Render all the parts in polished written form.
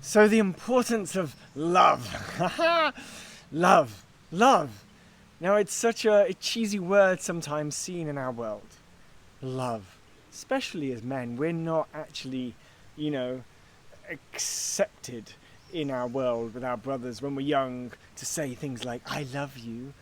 So the importance of love. Love. Now it's such a cheesy word sometimes seen in our world. Love. Especially as men, we're not actually, accepted in our world with our brothers when we're young to say things like, I love you.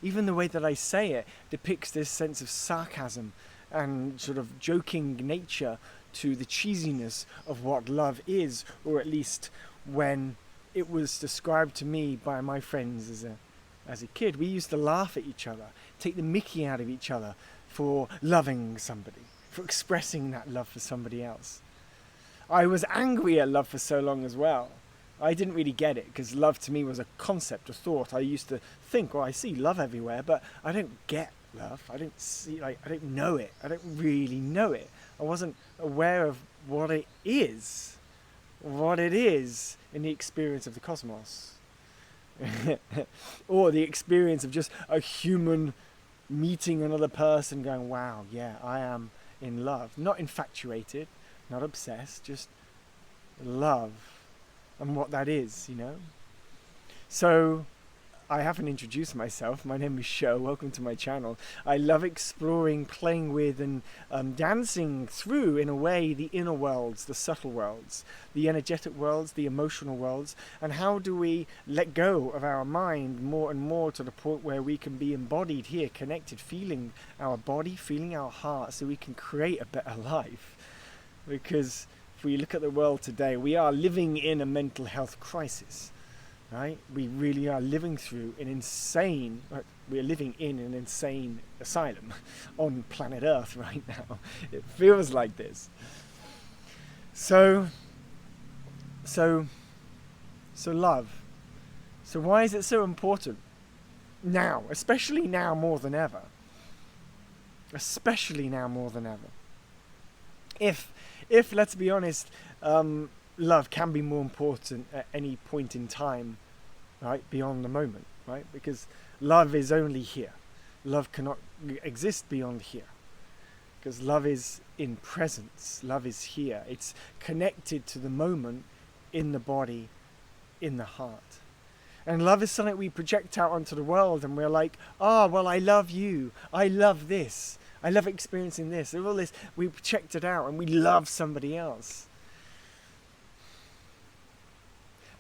Even the way that I say it depicts this sense of sarcasm and sort of joking nature to the cheesiness of what love is, or at least when it was described to me by my friends as a kid. We used to laugh at each other, take the mickey out of each other for loving somebody, for expressing that love for somebody else. I was angry at love for so long as well. I didn't really get it, because love to me was a concept, a thought. I used to think, I see love everywhere, but I don't get love. I don't know it. I don't really know it. I wasn't aware of what it is in the experience of the cosmos. Or the experience of just a human meeting another person going, wow, yeah, I am in love. Not infatuated, not obsessed, just love. And what that is, So, I haven't introduced myself. My name is Sho. Welcome to my channel. I love exploring, playing with, and dancing through, in a way, the inner worlds, the subtle worlds, the energetic worlds, the emotional worlds, and how do we let go of our mind more and more to the point where we can be embodied here, connected, feeling our body, feeling our heart, so we can create a better life. Because if we look at the world today, we are living in a mental health crisis. Right? We really are living through we're living in an insane asylum on planet Earth right now. It feels like this. So love. So why is it so important now, especially now more than ever? Especially now more than ever. If let's be honest, love can be more important at any point in time, right, beyond the moment, right? Because love is only here. Love cannot exist beyond here. Because love is in presence. Love is here. It's connected to the moment, in the body, in the heart. And love is something we project out onto the world, and we're like, well, I love you. I love this. I love experiencing this. All this, we project it out, and we love somebody else.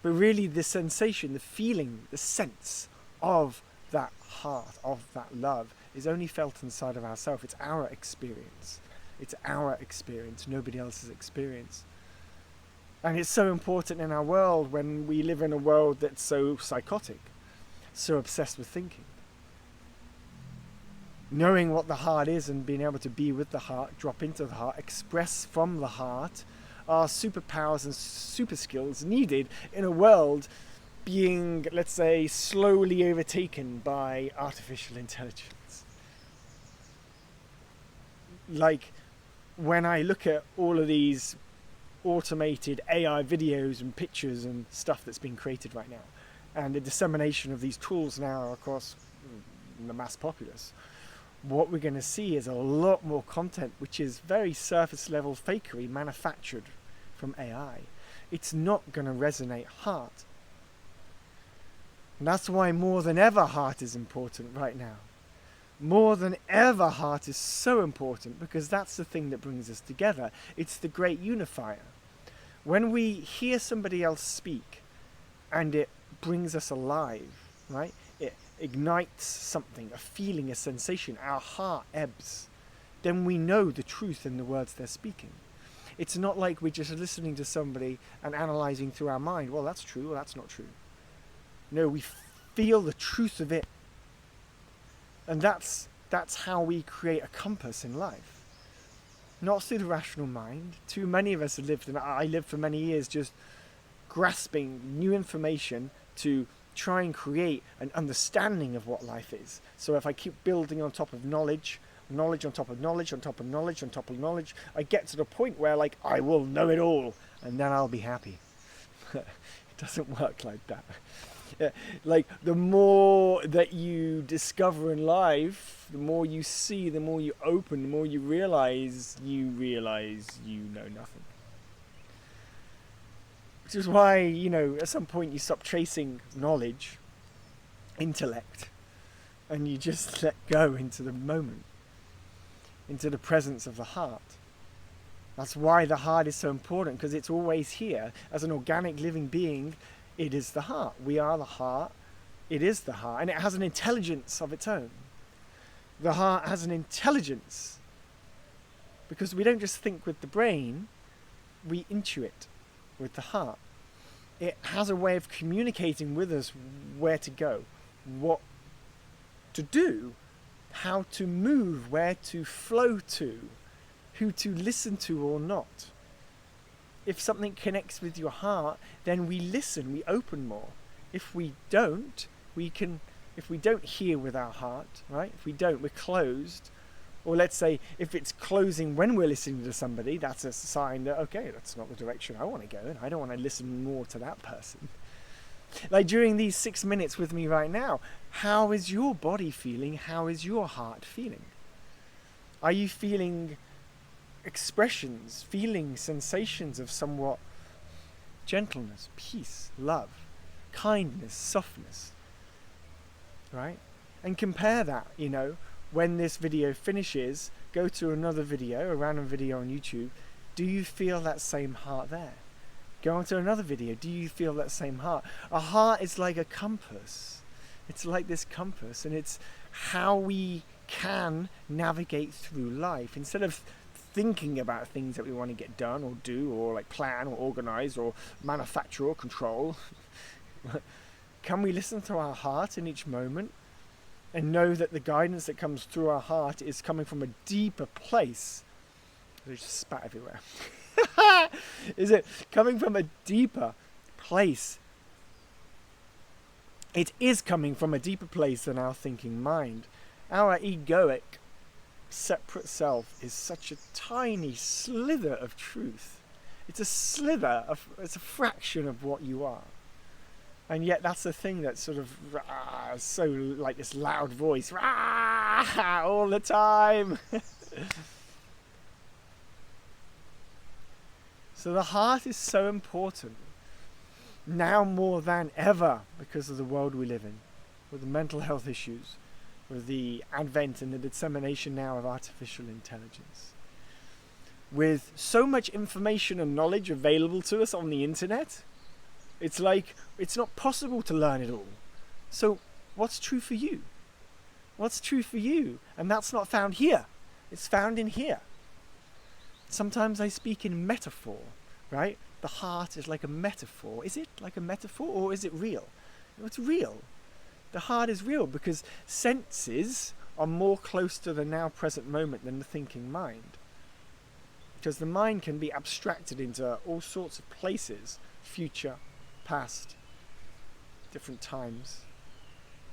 But really the sensation, the feeling, the sense of that heart, of that love, is only felt inside of ourselves. It's our experience. It's our experience, nobody else's experience. And it's so important in our world when we live in a world that's so psychotic, so obsessed with thinking. Knowing what the heart is and being able to be with the heart, drop into the heart, express from the heart, are superpowers and super skills needed in a world being, let's say, slowly overtaken by artificial intelligence. Like, when I look at all of these automated AI videos and pictures and stuff that's being created right now, and the dissemination of these tools now across the mass populace, what we're going to see is a lot more content which is very surface level fakery manufactured from AI. It's not going to resonate heart. And that's why more than ever heart is important right now. More than ever heart is so important, because that's the thing that brings us together. It's the great unifier. When we hear somebody else speak and it brings us alive, right? It ignites something, a feeling, a sensation, our heart ebbs. Then we know the truth in the words they're speaking. It's not like we're just listening to somebody and analyzing through our mind, well, that's true, well, that's not true. No, we feel the truth of it. And that's how we create a compass in life. Not through the rational mind. Too many of us have lived, and I lived for many years just grasping new information to try and create an understanding of what life is. So if I keep building on top of knowledge on top of knowledge, on top of knowledge, on top of knowledge, I get to the point where, like, I will know it all, and then I'll be happy. It doesn't work like that. Like, the more that you discover in life, the more you see, the more you open, the more you realize you know nothing. Which is why, at some point you stop chasing knowledge, intellect, and you just let go into the moment, into the presence of the heart. That's why the heart is so important, because it's always here. As an organic living being, it is the heart. We are the heart. It is the heart. And it has an intelligence of its own. The heart has an intelligence, because we don't just think with the brain, we intuit with the heart. It has a way of communicating with us where to go, what to do, how to move, where to flow to, who to listen to or not. If something connects with your heart, then we listen, we open more. If we don't, if we don't hear with our heart, right? If we don't, we're closed. Or let's say, if it's closing when we're listening to somebody, that's a sign that, okay, that's not the direction I want to go in. I don't want to listen more to that person. Like during these 6 minutes with me right now, how is your body feeling? How is your heart feeling? Are you feeling expressions, feeling sensations of somewhat gentleness, peace, love, kindness, softness, right? And compare that, when this video finishes, go to another video, a random video on YouTube. Do you feel that same heart there? Go on to another video. Do you feel that same heart? A heart is like a compass. It's like this compass, and it's how we can navigate through life. Instead of thinking about things that we want to get done or do or like plan or organize or manufacture or control, can we listen to our heart in each moment and know that the guidance that comes through our heart is coming from a deeper place? There's just spat everywhere. Is it coming from a deeper place? It is coming from a deeper place than our thinking mind. Our egoic separate self is such a tiny slither of truth. It's a slither it's a fraction of what you are. And yet that's the thing that's sort of so like this loud voice all the time. So the heart is so important now more than ever, because of the world we live in, with the mental health issues, with the advent and the dissemination now of artificial intelligence. With so much information and knowledge available to us on the internet, it's like it's not possible to learn it all. So what's true for you? What's true for you? And that's not found here. It's found in here. Sometimes I speak in metaphor, right? The heart is like a metaphor. Is it like a metaphor, or is it real? It's real. The heart is real, because senses are more close to the now present moment than the thinking mind. Because the mind can be abstracted into all sorts of places, future, past, different times.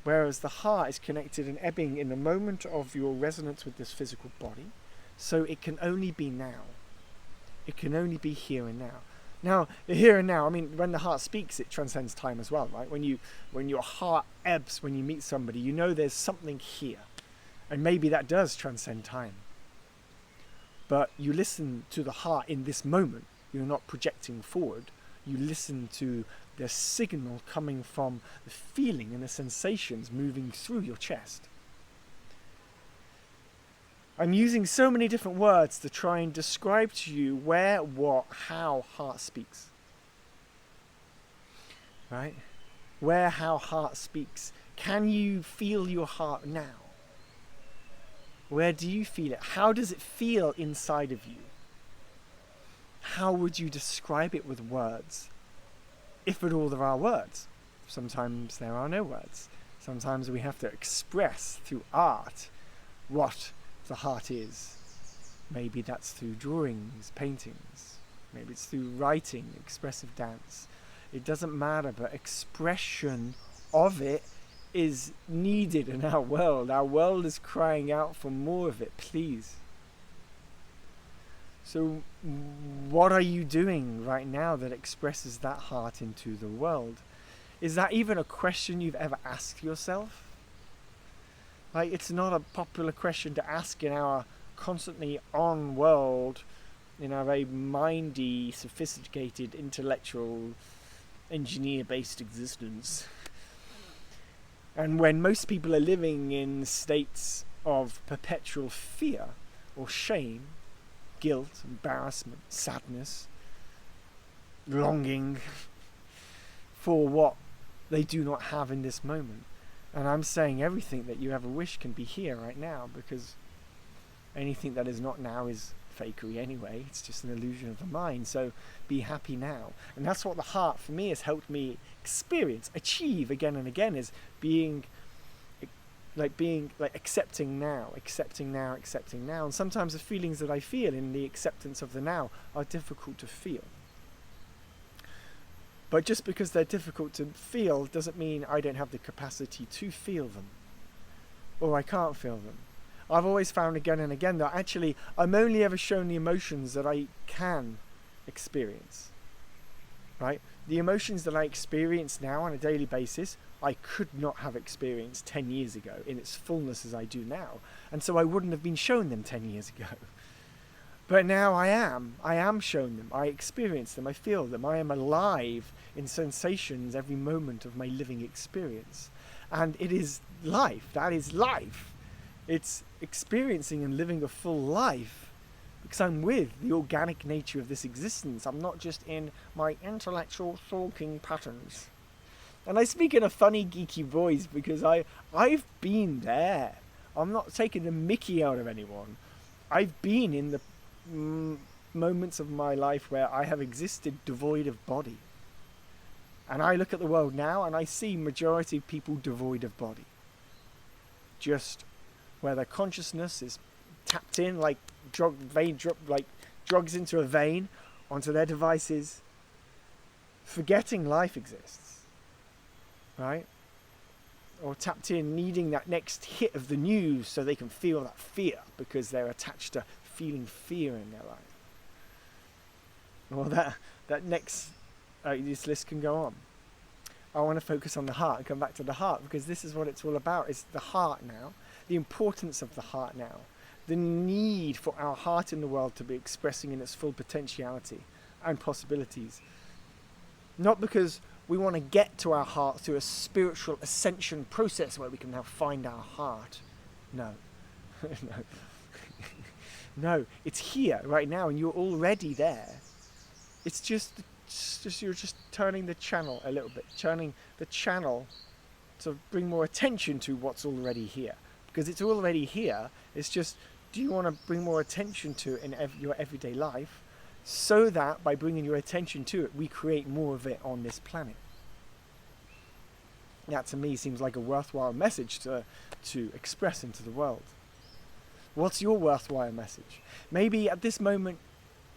Whereas the heart is connected and ebbing in the moment of your resonance with this physical body. So it can only be now. It can only be here and now. Now, the here and now, I mean, when the heart speaks, it transcends time as well, right? When your heart ebbs, when you meet somebody, you know there's something here. And maybe that does transcend time. But you listen to the heart in this moment. You're not projecting forward. You listen to the signal coming from the feeling and the sensations moving through your chest. I'm using so many different words to try and describe to you where, what, how heart speaks. Right? Where, how heart speaks. Can you feel your heart now? Where do you feel it? How does it feel inside of you? How would you describe it with words? If at all there are words. Sometimes there are no words. Sometimes we have to express through art what the heart is. Maybe that's through drawings, paintings. Maybe it's through writing, expressive dance. It doesn't matter, but expression of it is needed in our world. Our world is crying out for more of it, please. So what are you doing right now that expresses that heart into the world? Is that even a question you've ever asked yourself? Like, it's not a popular question to ask in our constantly on world in our very mindy, sophisticated, intellectual, engineer-based existence. And when most people are living in states of perpetual fear or shame, guilt, embarrassment, sadness, longing for what they do not have in this moment. And I'm saying everything that you ever wish can be here right now, because anything that is not now is fakery anyway. It's just an illusion of the mind. So be happy now. And that's what the heart for me has helped me experience, achieve again and again, is being accepting now. And sometimes the feelings that I feel in the acceptance of the now are difficult to feel. But just because they're difficult to feel doesn't mean I don't have the capacity to feel them, or I can't feel them. I've always found again and again that actually I'm only ever shown the emotions that I can experience, right? The emotions that I experience now on a daily basis, I could not have experienced 10 years ago in its fullness as I do now. And so I wouldn't have been shown them 10 years ago. But now I am shown them, I experience them, I feel them, I am alive in sensations every moment of my living experience. And it is life, that is life. It's experiencing and living a full life, because I'm with the organic nature of this existence. I'm not just in my intellectual thinking patterns. And I speak in a funny, geeky voice because I've been there. I'm not taking the mickey out of anyone. I've been in the moments of my life where I have existed devoid of body. And I look at the world now and I see majority of people devoid of body. Just where their consciousness is tapped in like drugs into a vein onto their devices, forgetting life exists, right? Or tapped in, needing that next hit of the news so they can feel that fear because they're attached to feeling fear in their life. Or that next, this list can go on. I want to focus on the heart and come back to the heart, because this is what it's all about. It's the heart now, the importance of the heart now, the need for our heart in the world to be expressing in its full potentiality and possibilities. Not because we want to get to our heart through a spiritual ascension process where we can now find our heart. No. No. No, it's here right now and you're already there. It's just you're just turning the channel a little bit, turning the channel to bring more attention to what's already here. Because it's already here, it's just, do you want to bring more attention to it in your everyday life, so that by bringing your attention to it, we create more of it on this planet? That to me seems like a worthwhile message to express into the world. What's your worthwhile message? Maybe at this moment,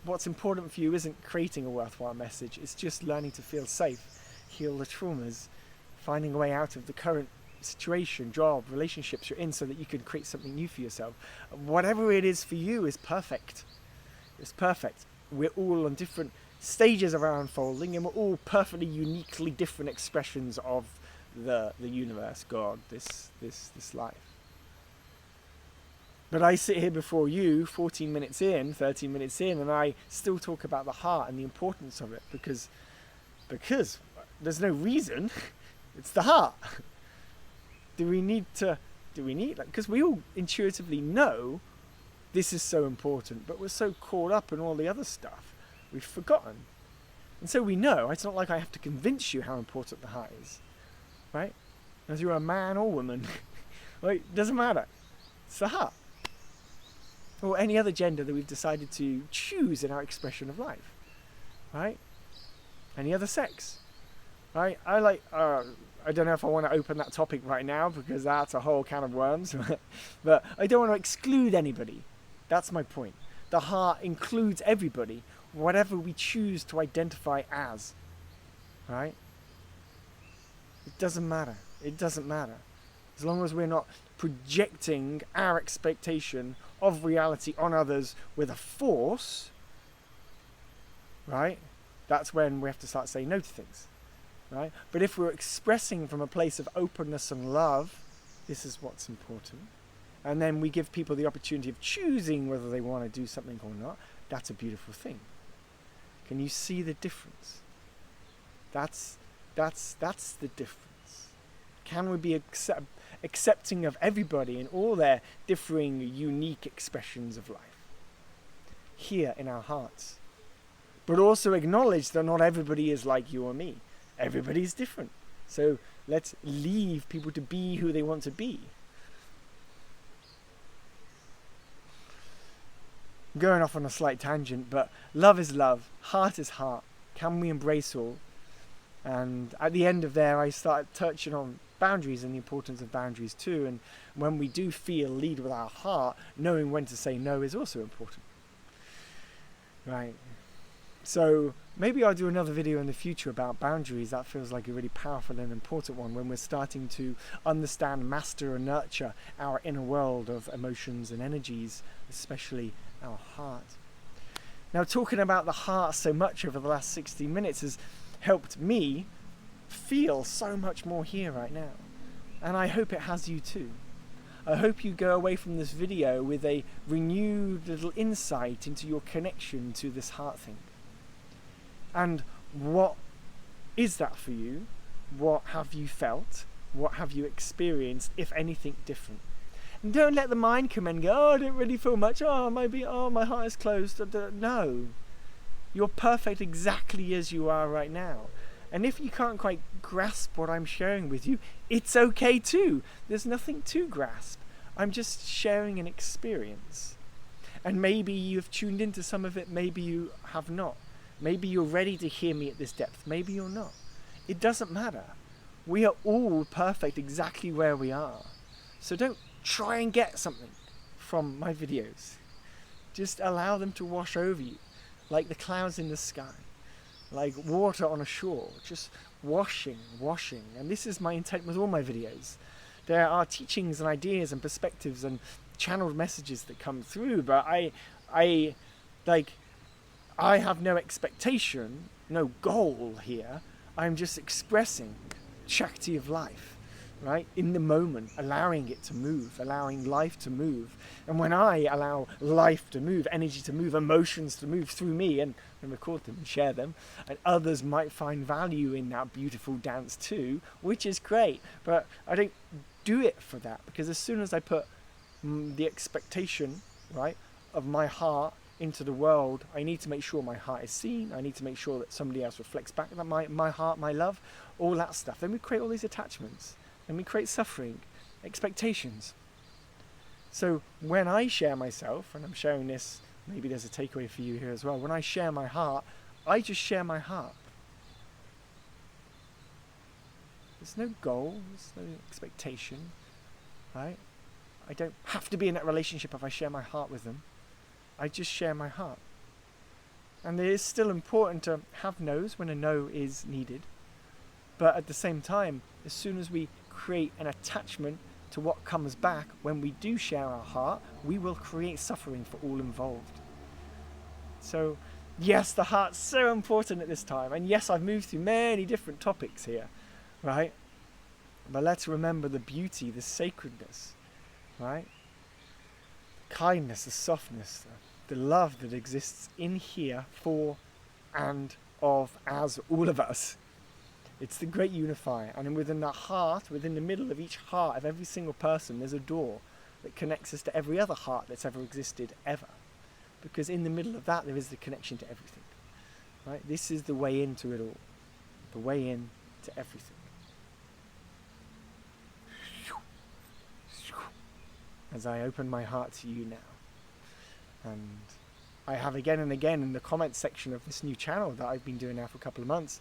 what's important for you isn't creating a worthwhile message. It's just learning to feel safe, heal the traumas, finding a way out of the current situation, job, relationships you're in, so that you can create something new for yourself. Whatever it is for you is perfect. It's perfect. We're all on different stages of our unfolding, and we're all perfectly uniquely different expressions of the universe, God, this life. But I sit here before you 14 minutes in, 13 minutes in, and I still talk about the heart and the importance of it, because there's no reason. It's the heart. Because we all intuitively know this is so important, but we're so caught up in all the other stuff, we've forgotten. And so we know, it's not like I have to convince you how important the heart is, right? Whether you're a man or woman, right? It doesn't matter. It's the heart. Or any other gender that we've decided to choose in our expression of life, right? Any other sex, right? I don't know if I want to open that topic right now, because that's a whole can of worms, but I don't want to exclude anybody. That's my point. The heart includes everybody, whatever we choose to identify as, right? It doesn't matter. It doesn't matter. As long as we're not projecting our expectation of reality on others with a force, right? That's when we have to start saying no to things, right? But if we're expressing from a place of openness and love, this is what's important. And then we give people the opportunity of choosing whether they want to do something or not. that's a beautiful thing. Can you see the difference? That's the difference. Can we be accepting of everybody and all their differing, unique expressions of life here in our hearts? But also acknowledge that not everybody is like you or me. Everybody's different. So let's leave people to be who they want to be. I'm going off on a slight tangent, but love is love, heart is heart. Can we embrace all? And at the end of there, I started touching on boundaries and the importance of boundaries too. And when we do feel, lead with our heart, knowing when to say no is also important. Right. So maybe I'll do another video in the future about boundaries. That feels like a really powerful and important one when we're starting to understand, master and nurture our inner world of emotions and energies, especially our heart. Now, talking about the heart so much over the last 60 minutes has helped me feel so much more here right now. And I hope it has you too. I hope you go away from this video with a renewed little insight into your connection to this heart thing. And what is that for you? What have you felt? What have you experienced, if anything different? And don't let the mind come and go, oh, I don't really feel much. Oh, maybe, oh, my heart is closed. No. You're perfect exactly as you are right now. And if you can't quite grasp what I'm sharing with you, it's okay too. There's nothing to grasp. I'm just sharing an experience. And maybe you've tuned into some of it, maybe you have not. Maybe you're ready to hear me at this depth. Maybe you're not. It doesn't matter. We are all perfect exactly where we are. So don't try and get something from my videos. Just allow them to wash over you, like the clouds in the sky, like water on a shore, just washing. And this is my intent with all my videos. There are teachings and ideas and perspectives and channeled messages that come through, but I have no expectation, no goal here. I'm just expressing Shakti of life, right? In the moment, allowing it to move, allowing life to move. And when I allow life to move, energy to move, emotions to move through me and record them and share them, and others might find value in that beautiful dance too, which is great. But I don't do it for that, because as soon as I put the expectation, right, of my heart into the world, I need to make sure my heart is seen. I need to make sure that somebody else reflects back that my heart, my love, all that stuff. Then we create all these attachments, and we create suffering, expectations. So when I share myself, and I'm sharing this, maybe there's a takeaway for you here as well. When I share my heart, I just share my heart. There's no goal, there's no expectation, right? I don't have to be in that relationship if I share my heart with them. I just share my heart. And it is still important to have no's when a no is needed. But at the same time, as soon as we create an attachment to what comes back when we do share our heart, we will create suffering for all involved. So yes, the heart's so important at this time. And yes, I've moved through many different topics here, right? But let's remember the beauty, the sacredness, right? Kindness, the softness, the love that exists in here for and of as all of us. It's the great unifier. And within the heart, within the middle of each heart of every single person, there's a door that connects us to every other heart that's ever existed ever. Because in the middle of that, there is the connection to everything. Right? This is the way into it all. The way in to everything. As I open my heart to you now. And I have again and again in the comments section of this new channel that I've been doing now for a couple of months,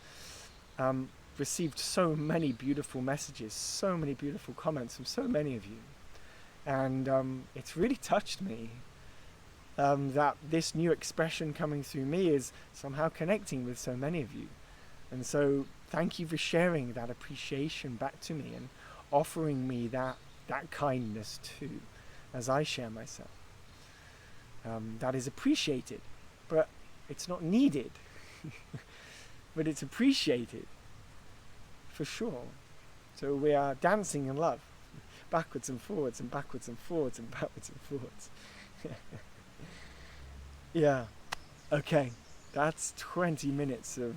received so many beautiful messages, so many beautiful comments from so many of you. And it's really touched me that this new expression coming through me is somehow connecting with so many of you. And so thank you for sharing that appreciation back to me and offering me that kindness too, as I share myself. That is appreciated, but it's not needed. But it's appreciated, for sure. So we are dancing in love, backwards and forwards and backwards and forwards and backwards and forwards. Yeah. Okay, that's 20 minutes of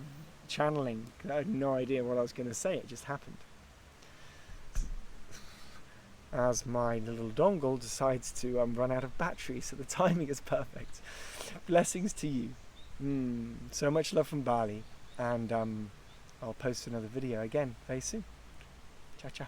channeling. I had no idea what I was going to say, it just happened. As my little dongle decides to run out of battery, so the timing is perfect. Blessings to you. So much love from Bali, and I'll post another video again very soon. Ciao, ciao.